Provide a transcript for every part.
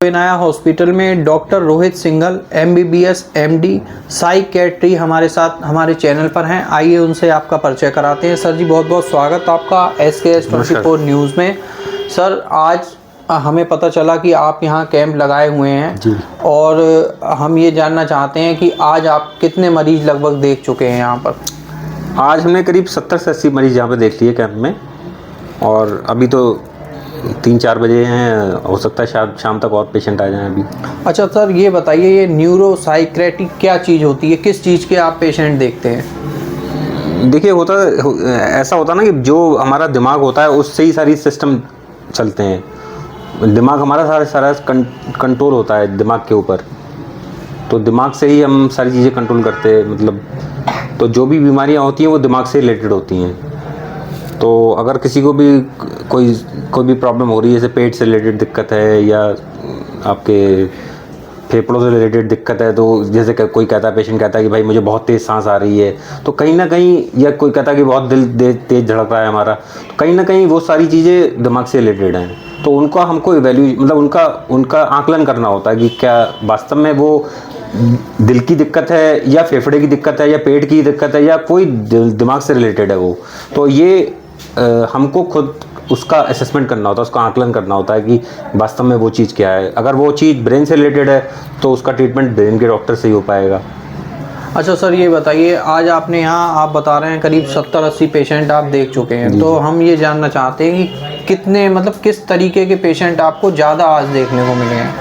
नया हॉस्पिटल में doctor Rohit Singhal MBBS MD psychiatry हमारे साथ हमारे चैनल पर हैं। आइए उनसे आपका परिचय कराते हैं। सर जी बहुत बहुत स्वागत आपका SKS 24 न्यूज़ में। सर आज हमें पता चला कि आप यहाँ कैंप लगाए हुए हैं जी। और हम ये जानना चाहते हैं कि आज आप कितने मरीज लगभग देख चुके हैं यहाँ पर। आज हमने करीब 70 से 80 मरीज यहाँ पे देख लिए कैंप में, और अभी तो 3-4 बजे हैं, हो सकता है शाम तक और पेशेंट आ जाएं अभी। अच्छा सर ये बताइए, ये न्यूरो साइकेट्री क्या चीज़ होती है, किस चीज़ के आप पेशेंट देखते हैं? देखिए ऐसा होता है ना कि जो हमारा दिमाग होता है उससे ही सारी सिस्टम चलते हैं। दिमाग हमारा सारा कंट्रोल होता है दिमाग के ऊपर, तो दिमाग से ही हम सारी चीज़ें कंट्रोल करते हैं। मतलब तो जो भी बीमारियाँ होती हैं वो दिमाग से रिलेटेड होती हैं। तो अगर किसी को भी कोई भी प्रॉब्लम हो रही है, जैसे पेट से रिलेटेड दिक्कत है या आपके फेफड़ों से रिलेटेड दिक्कत है, तो जैसे कोई कहता है, पेशेंट कहता है कि भाई मुझे बहुत तेज़ सांस आ रही है, तो कहीं ना कहीं, या कोई कहता है कि बहुत दिल तेज़ धड़क रहा है हमारा, तो कहीं ना कहीं वो सारी चीज़ें दिमाग से रिलेटेड हैं। तो उनका हमको मतलब उनका आकलन करना होता है कि क्या वास्तव में वो दिल की दिक्कत है या फेफड़े की दिक्कत है या पेट की दिक्कत है या कोई दिमाग से रिलेटेड है वो। तो ये हमको खुद उसका असेसमेंट करना होता है, उसका आकलन करना होता है कि वास्तव में वो चीज़ क्या है। अगर वो चीज़ ब्रेन से रिलेटेड है तो उसका ट्रीटमेंट ब्रेन के डॉक्टर से ही हो पाएगा। अच्छा सर ये बताइए, आज आपने यहाँ आप बता रहे हैं करीब 70-80 पेशेंट आप देख चुके हैं, तो हम ये जानना चाहते हैं कि कितने मतलब किस तरीके के पेशेंट आपको ज़्यादा आज देखने को मिले हैं?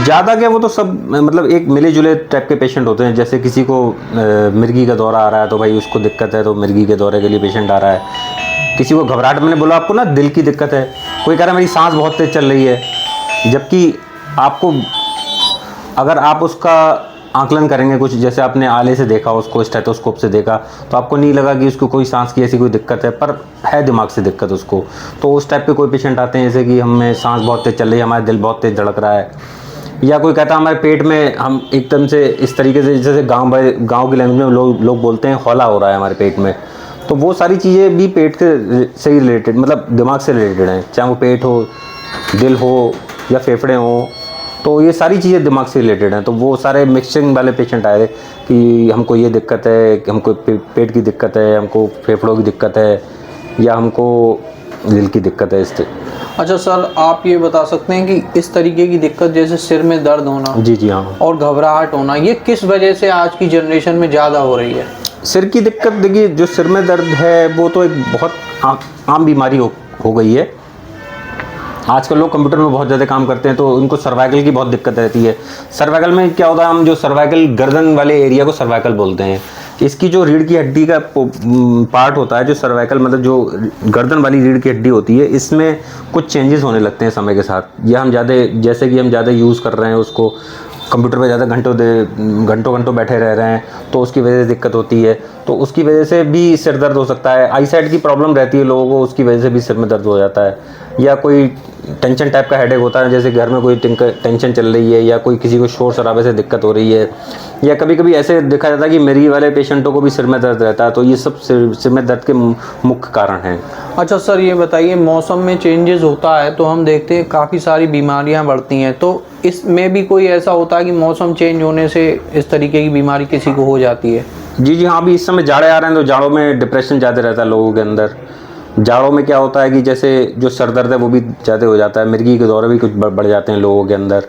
ज़्यादा क्या, वो तो सब मतलब एक मिले जुले टाइप के पेशेंट होते हैं। जैसे किसी को मिर्गी का दौरा आ रहा है तो भाई उसको दिक्कत है, तो मिर्गी के दौरे के लिए पेशेंट आ रहा है। किसी को घबराहट, मैंने बोला आपको ना, दिल की दिक्कत है। कोई कह रहा है मेरी सांस बहुत तेज चल रही है, जबकि आपको अगर आप उसका आकलन करेंगे, कुछ जैसे आपने आले से देखा, उसको स्टेथोस्कोप से देखा, तो आपको नहीं लगा कि उसको कोई सांस की ऐसी कोई दिक्कत है, पर है दिमाग से दिक्कत उसको। तो उस टाइप के कोई पेशेंट आते हैं, जैसे कि हमें सांस बहुत तेज चल रही है, हमारा दिल बहुत तेज धड़क रहा है। या कोई कहता है हमारे पेट में, हम एकदम से इस तरीके से, जैसे गांव की लैंग्वेज में लोग बोलते हैं हौला हो रहा है हमारे पेट में। तो वो सारी चीज़ें भी पेट के से ही रिलेटेड, मतलब दिमाग से रिलेटेड हैं। चाहे वो पेट हो, दिल हो या फेफड़े हो, तो ये सारी चीज़ें दिमाग से रिलेटेड हैं। तो वो सारे मिक्सिंग वाले पेशेंट आए थे कि हमको ये दिक्कत है, हमको पेट की दिक्कत है, हमको फेफड़ों की दिक्कत है, या हमको दिल की दिक्कत है। इससे अच्छा सर आप ये बता सकते हैं कि इस तरीके की दिक्कत, जैसे सिर में दर्द होना, जी हाँ, और घबराहट होना, ये किस वजह से आज की जनरेशन में ज़्यादा हो रही है? सिर की दिक्कत, देखिए जो सिर में दर्द है वो तो एक बहुत आम बीमारी हो गई है। आजकल लोग कंप्यूटर में बहुत ज़्यादा काम करते हैं, तो उनको सर्वाइकल की बहुत दिक्कत रहती है। सर्वाइकल में क्या होता है, हम जो सर्वाइकल गर्दन वाले एरिया को सर्वाइकल बोलते हैं। इसकी जो रीढ़ की हड्डी का पार्ट होता है, जो सर्वाइकल मतलब जो गर्दन वाली रीढ़ की हड्डी होती है, इसमें कुछ चेंजेस होने लगते हैं समय के साथ। या हम जैसे कि हम ज़्यादा यूज़ कर रहे हैं उसको, कंप्यूटर पे ज़्यादा घंटों बैठे रह रहे हैं, तो उसकी वजह से दिक्कत होती है। तो उसकी वजह से भी सिर दर्द हो सकता है। आई साइड की प्रॉब्लम रहती है लोगों को, उसकी वजह से भी सिर में दर्द हो जाता है। या कोई टेंशन टाइप का हेडेक होता है, जैसे घर में कोई टेंशन चल रही है, या कोई किसी को शोर शराबे से दिक्कत हो रही है, या कभी कभी ऐसे देखा जाता है कि मिर्गी वाले पेशेंटों को भी सिर में दर्द रहता है। तो ये सब सिर में दर्द के मुख्य कारण हैं। अच्छा सर ये बताइए, मौसम में चेंजेस होता है तो हम देखते हैं काफ़ी सारी बीमारियां बढ़ती हैं, तो इसमें भी कोई ऐसा होता है कि मौसम चेंज होने से इस तरीके की बीमारी किसी को हो जाती है? जी हाँ, अभी इस समय जाड़े आ रहे हैं, तो जाड़ों में डिप्रेशन ज़्यादा रहता है लोगों के अंदर। जाड़ों में क्या होता है कि जैसे जो सर दर्द है वो भी ज़्यादा हो जाता है, मिर्गी के दौरे भी कुछ बढ़ जाते हैं लोगों के अंदर।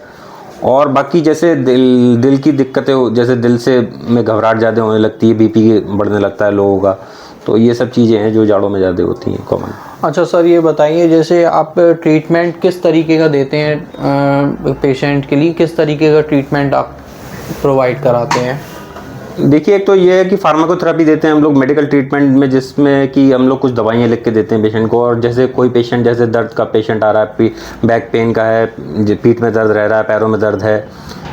और बाकी जैसे दिल की दिक्कतें, जैसे दिल से में घबराहट ज़्यादा होने लगती है, BP बढ़ने लगता है लोगों का। तो ये सब चीज़ें हैं जो जाड़ों में ज़्यादा होती हैं कॉमन। अच्छा सर ये बताइए, जैसे आप ट्रीटमेंट किस तरीके का देते हैं पेशेंट के लिए, किस तरीके का ट्रीटमेंट आप प्रोवाइड कराते हैं? देखिए, एक तो ये है कि फार्माकोथेरेपी देते हैं हम लोग मेडिकल ट्रीटमेंट में, जिसमें कि हम लोग कुछ दवाइयाँ लिख के देते हैं पेशेंट को। और जैसे कोई पेशेंट, जैसे दर्द का पेशेंट आ रहा है, बैक पेन का है, पीठ में दर्द रह रहा है, पैरों में दर्द है,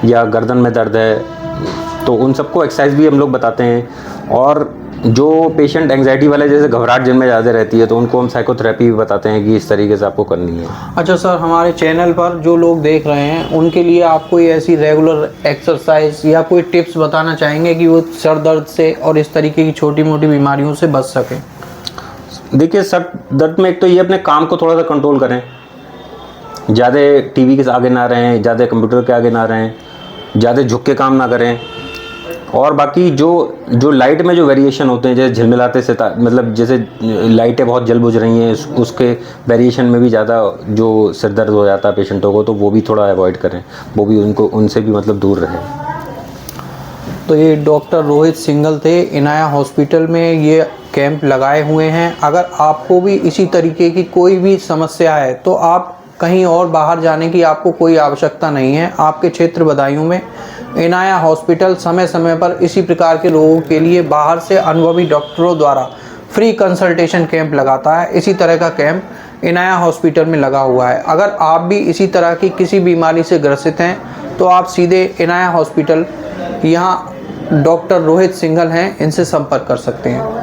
या गर्दन में दर्द है, तो उन सबको एक्सरसाइज भी हम लोग बताते हैं। और जो पेशेंट एंग्जाइटी वाले, जैसे घबराहट जिनमें ज़्यादा रहती है, तो उनको हम साइकोथेरेपी भी बताते हैं कि इस तरीके से आपको करनी है। अच्छा सर, हमारे चैनल पर जो लोग देख रहे हैं उनके लिए आप कोई ऐसी रेगुलर एक्सरसाइज या कोई टिप्स बताना चाहेंगे कि वो सर दर्द से और इस तरीके की छोटी मोटी बीमारियों से बच सकें? देखिए, सर दर्द में एक तो ये अपने काम को थोड़ा सा कंट्रोल करें। ज़्यादा टीवी के आगे ना रहें, ज़्यादा कंप्यूटर के आगे ना रहें, ज़्यादा झुक के काम ना करें। और बाकी जो लाइट में जो वेरिएशन होते हैं, जैसे झिलमिलाते से मतलब जैसे लाइटें बहुत जल बुझ रही हैं, उसके वेरिएशन में भी ज़्यादा जो सिर दर्द हो जाता है पेशेंटों को, तो वो भी थोड़ा अवॉइड करें, वो भी उनसे भी मतलब दूर रहें। तो ये डॉक्टर रोहित सिंघल थे, इनाया हॉस्पिटल में ये कैंप लगाए हुए हैं। अगर आपको भी इसी तरीके की कोई भी समस्या है तो आप कहीं और बाहर जाने की आपको कोई आवश्यकता नहीं है। आपके क्षेत्र बदायूं में इनाया हॉस्पिटल समय समय पर इसी प्रकार के लोगों के लिए बाहर से अनुभवी डॉक्टरों द्वारा फ्री कंसल्टेशन कैंप लगाता है। इसी तरह का कैंप इनाया हॉस्पिटल में लगा हुआ है। अगर आप भी इसी तरह की किसी बीमारी से ग्रसित हैं तो आप सीधे इनाया हॉस्पिटल, यहाँ डॉक्टर रोहित सिंघल हैं, इनसे संपर्क कर सकते हैं।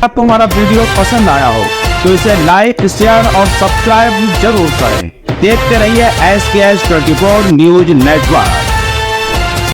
आपको हमारा वीडियो पसंद आया हो तो इसे लाइक, शेयर और सब्सक्राइब जरूर करें। देखते रहिए SKS 24 न्यूज नेटवर्क।